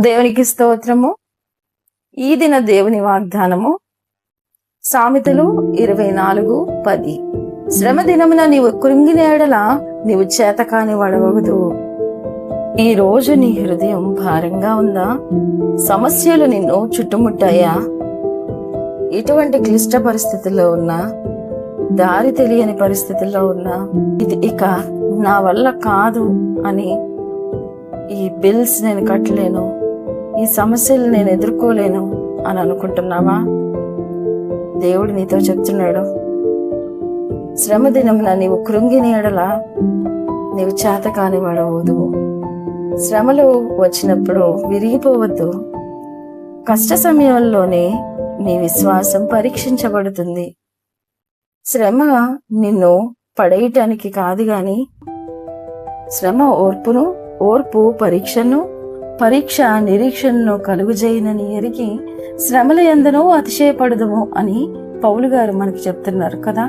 దేవునికి స్తోత్రము. ఈ దిన దేవుని వాగ్దానము సామెతలు 24:10. శ్రమ దినమున నీవు కృంగిన ఎడల నీవు చేతకాని వాడవగుదు. ఈ రోజు నీ హృదయం భారంగా ఉందా? సమస్యలు నిన్ను చుట్టుముట్టాయా? ఇటువంటి క్లిష్ట పరిస్థితుల్లో ఉన్నా, దారి తెలియని పరిస్థితుల్లో ఉన్నా, ఇది ఇక నా వల్ల కాదు అని, ఈ బిల్స్ నేను కట్టలేను, ఈ సమస్యలు నేను ఎదుర్కోలేను అని అనుకుంటున్నావా? దేవుడు నీతో చెప్తున్నాడు, శ్రమ దినమున నీవు కృంగిన ఎడల నీవు చేతకాని వాడవద్దు. శ్రమలు వచ్చినప్పుడు విరిగిపోవద్దు. కష్ట సమయంలోనే నీ విశ్వాసం పరీక్షించబడుతుంది. శ్రమ నిన్ను పడేయటానికి కాదు గాని, శ్రమ ఓర్పు పరీక్షను, పరీక్ష నిరీక్షణను కలుగుజేయనని ఎరిగి శ్రమల యందును అతిశయపడదుము అని పౌలు గారు మనకి చెప్తున్నారు కదా.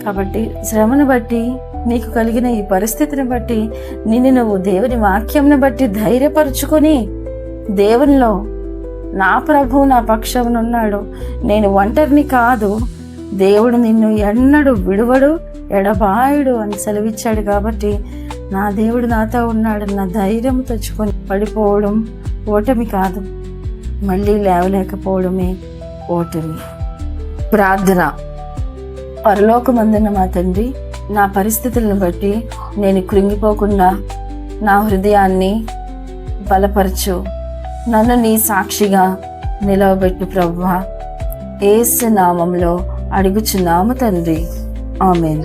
కాబట్టి శ్రమను బట్టి, నీకు కలిగిన ఈ పరిస్థితిని బట్టి నిన్ను నువ్వు దేవుని వాక్యంను బట్టి ధైర్యపరుచుకొని, దేవునిలో నా ప్రభువు నా పక్షమునున్నాడు, నేను ఒంటరిని కాదు, దేవుడు నిన్ను ఎన్నడూ విడువడు ఎడబాయుడు అని సెలవిచ్చాడు. కాబట్టి నా దేవుడు నాతో ఉన్నాడన్న ధైర్యం తెచ్చుకొని పడిపోవడం ఓటమి కాదు, మళ్ళీ లేవలేకపోవడమే ఓటమి. ప్రార్థన. పరలోకమందున్న మా తండ్రి, నా పరిస్థితులను బట్టి నేను కృంగిపోకుండా నా హృదయాన్ని బలపరచు, నన్ను నీ సాక్షిగా నిలవబెట్టు ప్రభువా. యేసు నామములో అడుగుచున్నాము తండ్రి, ఆమేన్.